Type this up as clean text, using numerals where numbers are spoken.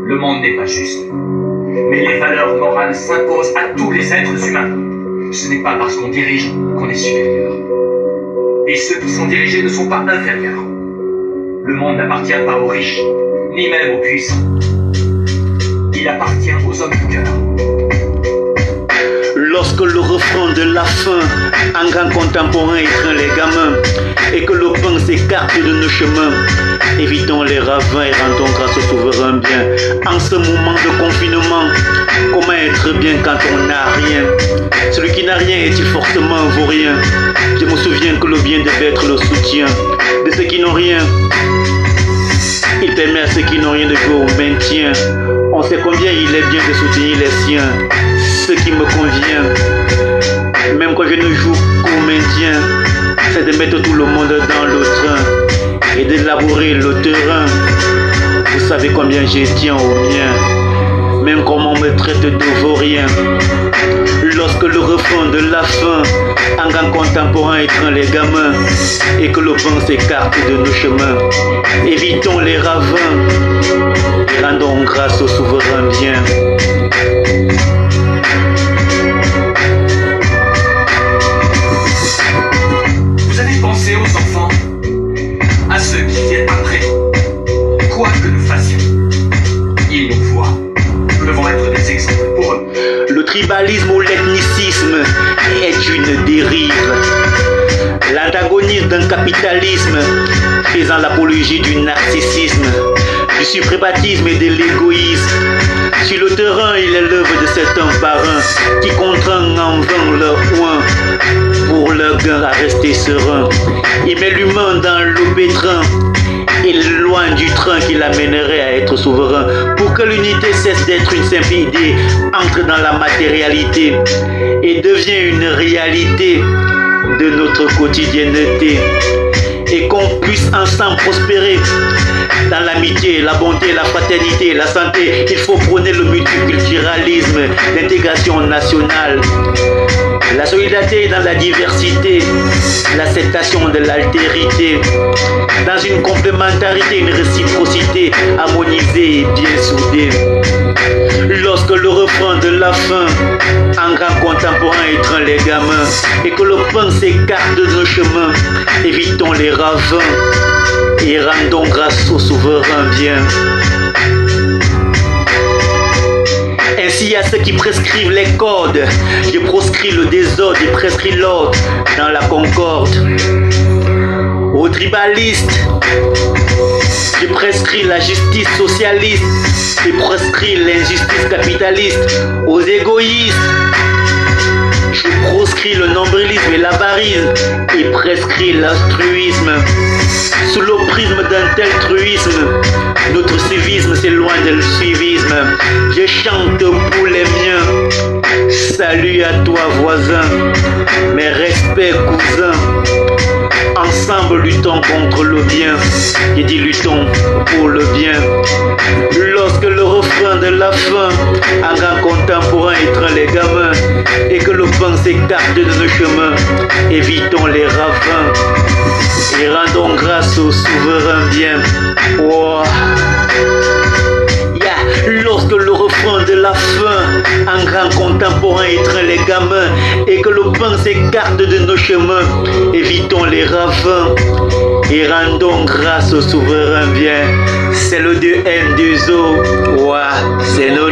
Le monde n'est pas juste. Mais les valeurs morales s'imposent à tous les êtres humains. Ce n'est pas parce qu'on dirige qu'on est supérieur. Et ceux qui sont dirigés ne sont pas inférieurs. Le monde n'appartient pas aux riches, ni même aux puissants. Il appartient aux hommes du cœur. Lorsque le refrain de la fin, un grand contemporain étreint les gamins, et que le pain s'écarte de nos chemins, évitons les ravins et rendons grâce au souverain bien. En ce moment de confinement, comment être bien quand on n'a rien? Celui qui n'a rien est-il forcément un vaurien? Je me souviens que le bien devait être le soutien de ceux qui n'ont rien. Il permet à ceux qui n'ont rien de jouer au maintien. On sait combien il est bien de soutenir les siens. Ce qui me convient, même quand je ne joue qu'au maintien, c'est de mettre tout le monde dans le train et de labourer le terrain. Vous savez combien je tiens au mien, même quand on me traite de vaurien. Lorsque le refrain de la fin, un grand contemporain étreint les gamins, et que le vent s'écarte de nos chemins, évitons les ravins et rendons grâce au souverain bien. Pensez aux enfants, à ceux qui viennent après. Quoi que nous fassions, ils nous voient. Nous devons être des exemples pour eux. Le tribalisme ou l'ethnicisme est une dérive. L'antagonisme d'un capitalisme faisant l'apologie du narcissisme, du suprématisme et de l'égoïsme. Sur le terrain, il est l'œuvre de certains parrains qui contraignent en vain leur oin pour leur gain à rester serein. Il met l'humain dans le pétrin et loin du train qui l'amènerait à être souverain. Pour que l'unité cesse d'être une simple idée, entre dans la matérialité et devient une réalité de notre quotidienneté. Et qu'on puisse ensemble prospérer dans l'amitié, la bonté, la fraternité, la santé. Il faut prôner le multiculturalisme, l'intégration nationale, la solidarité dans la diversité, l'acceptation de l'altérité, dans une complémentarité, une réciprocité harmonisée et bien soudée. Lorsque le refrain de la fin, un grand contemporain étreint les gamins, et que le pain s'écarte de nos chemins, évitons les ravins et rendons grâce au souverain bien. Ainsi à ceux qui prescrivent les codes, je proscris le désordre et prescris l'ordre dans la concorde. Aux tribalistes, je prescris la justice socialiste et prescris l'injustice capitaliste. Aux égoïstes, je proscris le nombrilisme et l'avarisme et prescris l'altruisme. Sous le prisme d'un tel truisme, notre civisme s'éloigne du suivisme. Je chante pour les miens. Salut à toi voisin, mes respects cousins. Ensemble luttons contre le bien. J'ai dit luttons pour le bien. Lorsque le refrain de la fin, un grand contemporain étreint les gamins, et que le pain s'écarte de nos chemins, évitons les ravins et rendons grâce au souverain bien. Wow. Lorsque le refrain de la fin, un grand contemporain étreint les gamins, et que le pain s'écarte de nos chemins, évitons les ravins et rendons grâce au souverain bien. C'est le 2N2O, ouais, c'est nos